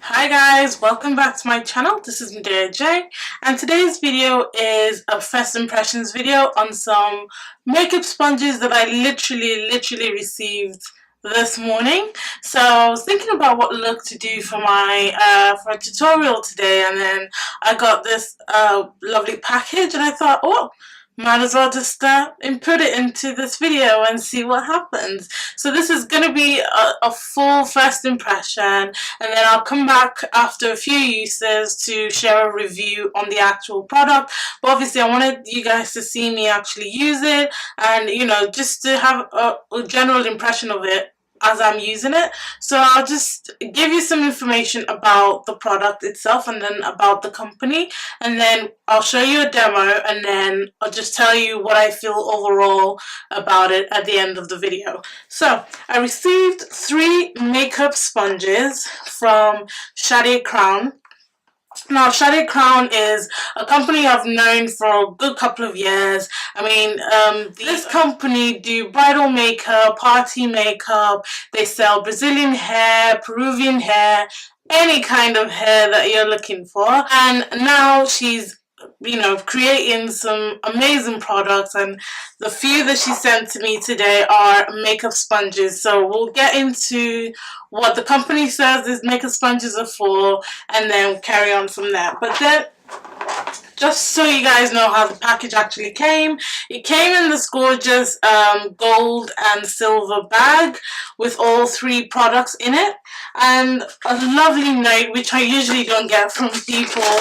Hi guys, welcome back to my channel. This is Medeaij, and today's video is a first impressions video on some makeup sponges that I literally received this morning. So I was thinking about what look to do for my for a tutorial today, and then I got this lovely package and I thought, oh, might as well just input it into this video and see what happens. So this is going to be a full first impression, and then I'll come back after a few uses to share a review on the actual product. But obviously I wanted you guys to see me actually use it, and just to have a general impression of it as I'm using it. So I'll just give you some information about the product itself and then about the company, and then I'll show you a demo, and then I'll just tell you what I feel overall about it at the end of the video. So I received 3 makeup sponges from Shade Crown. Now, Shade Crown is a company I've known for a good couple of years. I mean, this company do bridal makeup, party makeup. They sell Brazilian hair, Peruvian hair, any kind of hair that you're looking for. And now she's creating some amazing products, and the few that she sent to me today are makeup sponges. So we'll get into what the company says these makeup sponges are for, and then carry on from there. But then, just so you guys know how the package actually came, it came in this gorgeous gold and silver bag with all 3 products in it, and a lovely note which I usually don't get from people.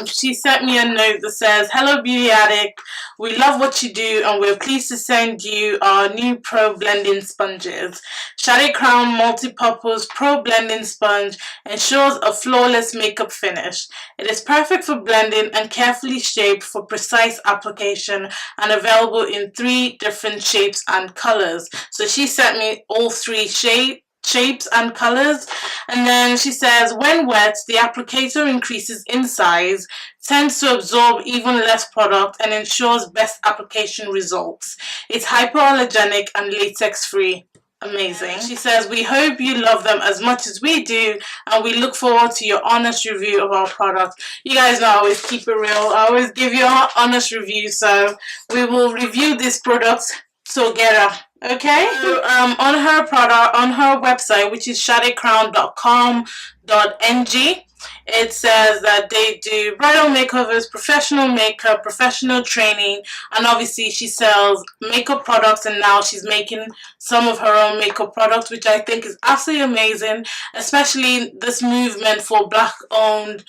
She sent me a note that says, "Hello beauty addict, we love what you do and we're pleased to send you our new Pro Blending Sponges. Shade Crown Multi-Purpose Pro Blending Sponge ensures a flawless makeup finish. It is perfect for blending and carefully shaped for precise application, and available in 3 different shapes and colors." So she sent me all 3 shapes and colors, and then she says, "When wet, the applicator increases in size, tends to absorb even less product, and ensures best application results. It's hypoallergenic and latex free." Amazing. She says, "We hope you love them as much as we do, and we look forward to your honest review of our product." You guys know I always keep it real. I always give you an honest review, so we will review this product together. Okay? So, on her product, on her website, which is shadecrown.com.ng, it says that they do bridal makeovers, professional makeup, professional training, and obviously she sells makeup products, and now she's making some of her own makeup products, which I think is absolutely amazing, especially this movement for Black-owned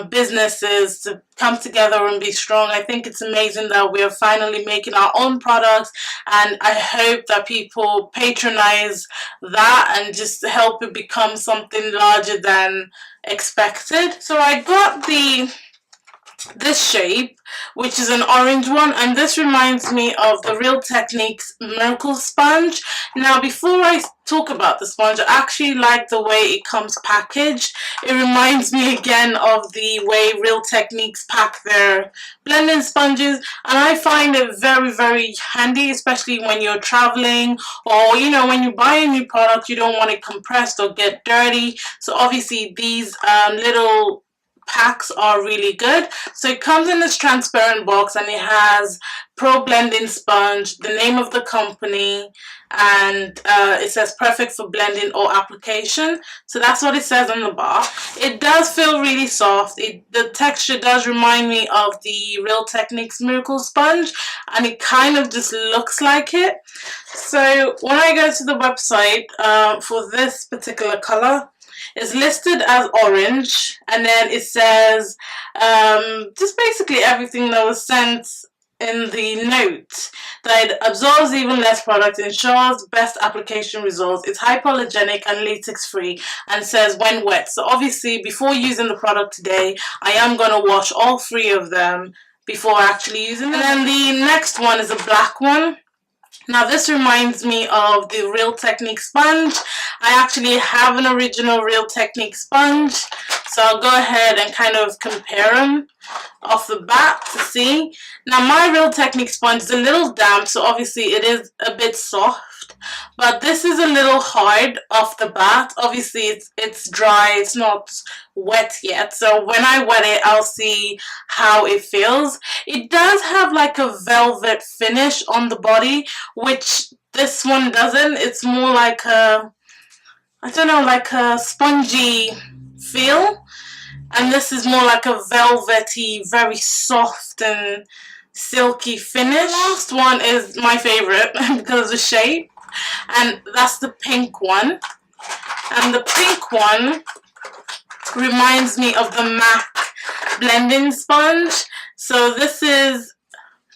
businesses to come together and be strong. I think it's amazing that we are finally making our own products, and I hope that people patronize that and just help it become something larger than expected. So I got this shape, which is an orange one, and this reminds me of the Real Techniques Miracle Sponge. Now, before I talk about the sponge, I actually like the way it comes packaged. It reminds me again of the way Real Techniques pack their blending sponges, and I find it very handy, especially when you're traveling, or when you buy a new product, you don't want it compressed or get dirty. So obviously these little packs are really good. So it comes in this transparent box, and it has Pro Blending Sponge, the name of the company, and it says perfect for blending or application. So that's what it says on the bar. It does feel really soft. The texture does remind me of the Real Techniques Miracle Sponge, and it kind of just looks like it. So when I go to the website for this particular color, it's listed as orange, and then it says just basically everything that was sent in the note, that it absorbs even less product, ensures best application results, it's hypoallergenic and latex free, and says when wet. So obviously before using the product today, I am going to wash all 3 of them before actually using them. And then the next one is a black one. Now this reminds me of the Real Technique sponge. I actually have an original Real Technique sponge, so I'll go ahead and kind of compare them off the bat to see. Now my Real Technique sponge is a little damp, so obviously it is a bit soft. but this is a little hard off the bat. Obviously it's dry, it's not wet yet, so when I wet it I'll see how it feels. It does have like a velvet finish on the body, which this one doesn't. It's more like a, I don't know, like a spongy feel, and this is more like a velvety, very soft and silky finish. The last one is my favorite because of the shape, and that's the pink one. And the pink one reminds me of the MAC blending sponge. So this is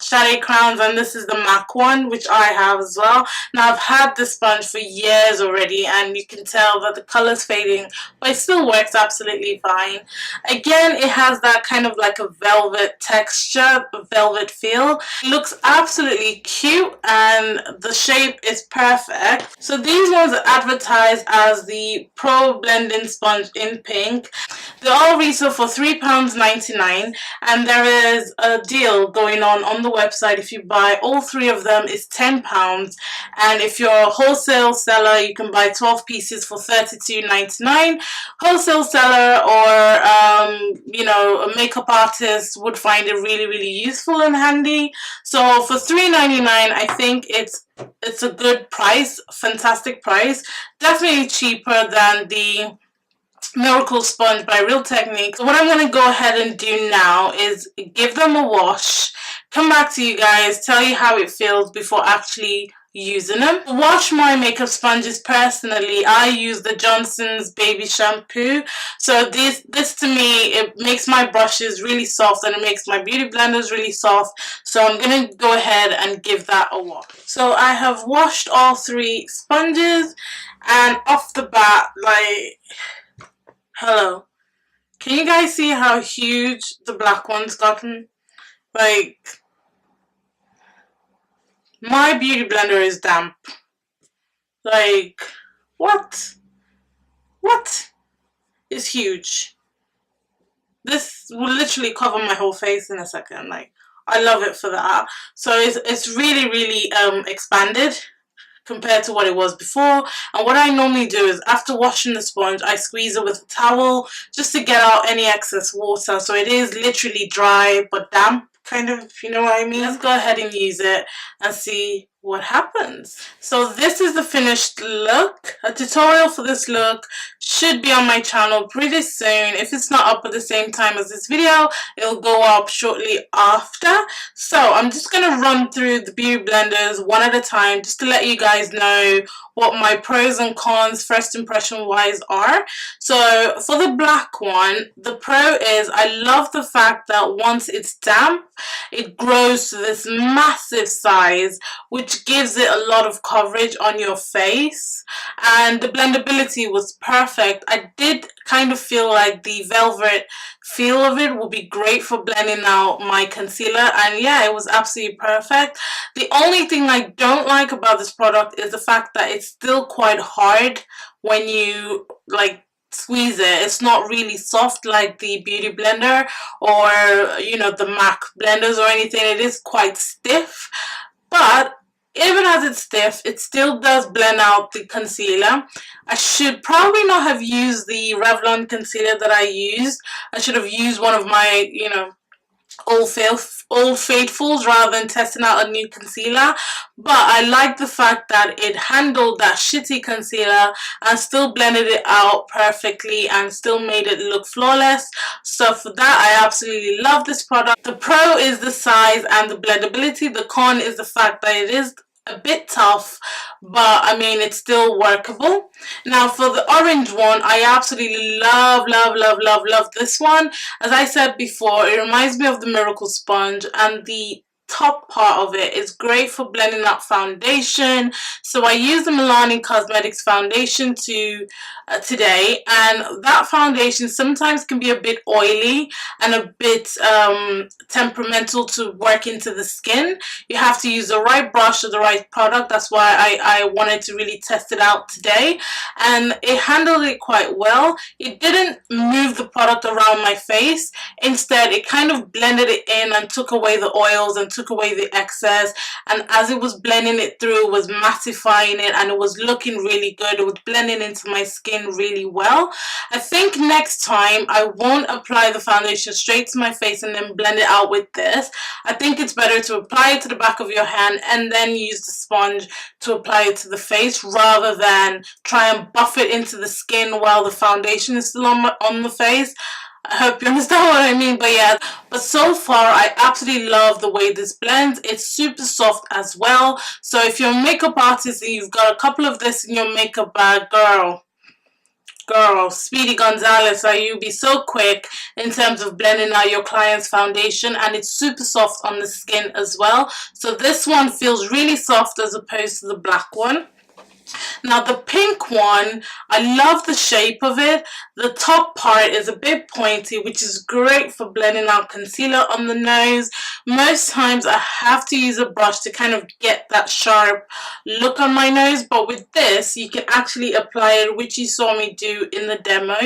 Shade Crowns, and this is the MAC one, which I have as well. Now I've had this sponge for years already, and you can tell that the color's fading, but it still works absolutely fine. Again, it has that kind of like a velvet texture, velvet feel. It looks absolutely cute, and the shape is perfect. So these ones are advertised as the Pro Blending Sponge in pink. They all retail for £3.99, and there is a deal going on the website. If you buy all three of them, it's £10, and if you're a wholesale seller, you can buy 12 pieces for £32.99. Wholesale seller or you know, a makeup artist would find it really useful and handy. So for £3.99, I think it's a good price, fantastic price, definitely cheaper than the Miracle Sponge by Real Techniques. So what I'm going to go ahead and do now is give them a wash, come back to you guys, tell you how it feels before actually using them. To wash my makeup sponges personally, I use the Johnson's baby shampoo. So this to me, it makes my brushes really soft, and it makes my beauty blenders really soft. So I'm going to go ahead and give that a wash. So I have washed all three sponges, and off the bat, like, hello. Can you guys see how huge the black one's gotten? Like, my beauty blender is damp. Like, what? What is huge? This will literally cover my whole face in a second. Like, I love it for that. So it's really expanded compared to what it was before. And what I normally do is, after washing the sponge, I squeeze it with a towel just to get out any excess water, so it is literally dry but damp, kind of, if you know what I mean. Let's go ahead and use it and see what happens. So this is the finished look. A tutorial for this look should be on my channel pretty soon. If it's not up at the same time as this video, it'll go up shortly after. So I'm just gonna run through the beauty blenders one at a time just to let you guys know what my pros and cons first impression wise are. So for the black one, the pro is I love the fact that once it's damp, it grows to this massive size, which gives it a lot of coverage on your face, and the blendability was perfect. I did kind of feel like the velvet feel of it would be great for blending out my concealer, and yeah, it was absolutely perfect. The only thing I don't like about this product is the fact that it's still quite hard when you like squeeze it. It's not really soft like the beauty blender or, you know, the MAC blenders or anything. It is quite stiff, but even as it's stiff, it still does blend out the concealer. I should probably not have used the Revlon concealer that I used. I should have used one of my, you know, Old Faithfuls rather than testing out a new concealer. But I like the fact that it handled that shitty concealer and still blended it out perfectly and still made it look flawless. So for that, I absolutely love this product. The pro is the size and the blendability. The con is the fact that it is a bit tough, but I mean, it's still workable. Now for the orange one, I absolutely love this one. As I said before, it reminds me of the Miracle Sponge, and the top part of it is great for blending out foundation. So I use the Milani Cosmetics foundation today, and that foundation sometimes can be a bit oily and a bit temperamental to work into the skin. You have to use the right brush or the right product. That's why I wanted to really test it out today, and it handled it quite well. It didn't move the product around my face. Instead, it kind of blended it in and took away the oils and took took away the excess, and as it was blending it through, it was mattifying it, and it was looking really good. It was blending into my skin really well. I think next time I won't apply the foundation straight to my face and then blend it out with this. I think it's better to apply it to the back of your hand and then use the sponge to apply it to the face, rather than try and buff it into the skin while the foundation is still on the face. I hope you understand what I mean. But yeah, but so far I absolutely love the way this blends. It's super soft as well. So if you're a makeup artist and you've got a couple of this in your makeup bag, girl, Speedy Gonzalez, like, you'll be so quick in terms of blending out your client's foundation, and it's super soft on the skin as well. So this one feels really soft as opposed to the black one. Now the pink one, I love the shape of it. The top part is a bit pointy, which is great for blending out concealer on the nose. Most times I have to use a brush to kind of get that sharp look on my nose, but with this you can actually apply it, which you saw me do in the demo,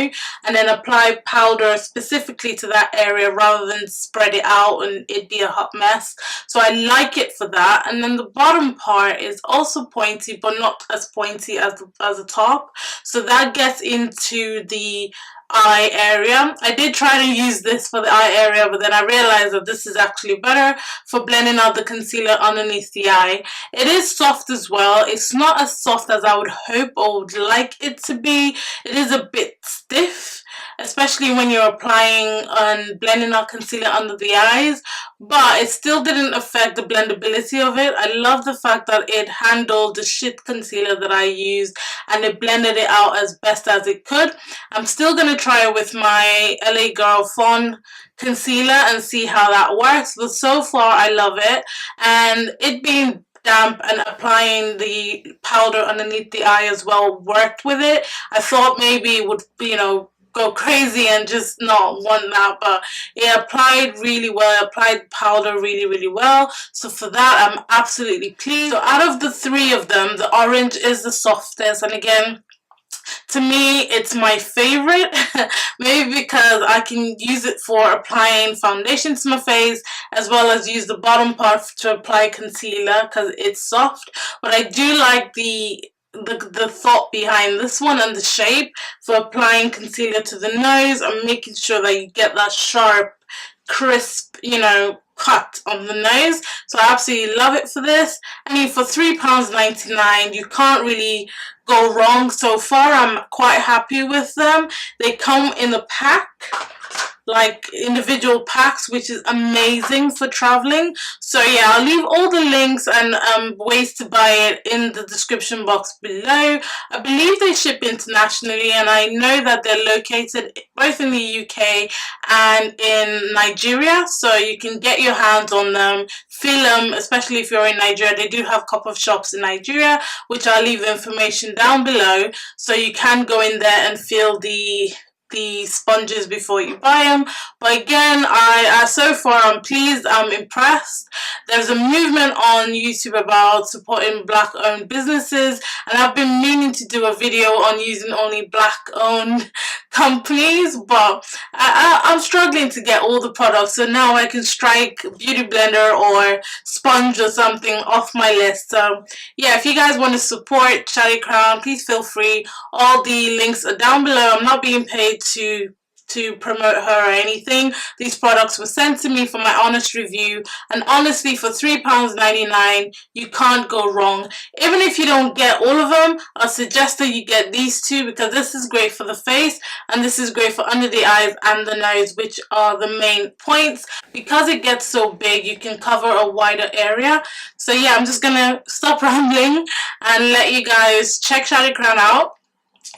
and then apply powder specifically to that area rather than spread it out and it'd be a hot mess. So I like it for that. And then the bottom part is also pointy, but not as pointy as the top, so that gets into the eye area. I did try to use this for the eye area, but then I realized that this is actually better for blending out the concealer underneath the eye. It is soft as well. It's not as soft as I would hope or would like it to be. It is a bit stiff, especially when you're applying and blending out concealer under the eyes, but it still didn't affect the blendability of it. I love the fact that it handled the shit concealer that I used and it blended it out as best as it could. I'm still going to try it with my LA Girl Fawn concealer and see how that works, but so far I love it. And it being damp and applying the powder underneath the eye as well worked with it. I thought maybe it would, you know, go crazy and just not want that, but it applied really well. It applied powder really well, so for that I'm absolutely pleased. So out of the three of them, the orange is the softest, and again, to me it's my favorite. Maybe because I can use it for applying foundation to my face as well as use the bottom part to apply concealer because it's soft. But I do like the thought behind this one and the shape for applying concealer to the nose and making sure that you get that sharp, crisp, you know, cut on the nose. So I absolutely love it for this. I mean, for £3.99 you can't really go wrong. So far I'm quite happy with them. They come in a pack, like individual packs, which is amazing for traveling. So yeah, I'll leave all the links and ways to buy it in the description box below. I believe they ship internationally, and I know that they're located both in the UK and in Nigeria, so you can get your hands on them, feel them, especially if you're in Nigeria. They do have a couple of shops in Nigeria, which I'll leave the information down below, so you can go in there and feel the sponges before you buy them. But again, so far I'm pleased, I'm impressed. There's a movement on YouTube about supporting black owned businesses, and I've been meaning to do a video on using only black owned companies, but I'm struggling to get all the products, so now I can strike Beauty Blender or Sponge or something off my list. So yeah, if you guys want to support Shadi Crown, please feel free. All the links are down below. I'm not being paid to promote her or anything. These products were sent to me for my honest review, and honestly, for £3.99 you can't go wrong. Even if you don't get all of them, I suggest that you get these two, because this is great for the face and this is great for under the eyes and the nose, which are the main points. Because it gets so big, you can cover a wider area. So yeah, I'm just gonna stop rambling and let you guys check Shadi Crown out.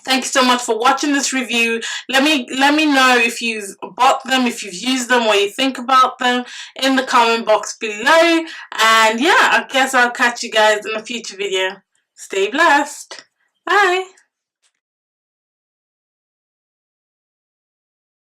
Thank you so much for watching this review. Let me know if you've bought them, if you've used them, what you think about them in the comment box below. And yeah, I guess I'll catch you guys in a future video. Stay blessed. Bye.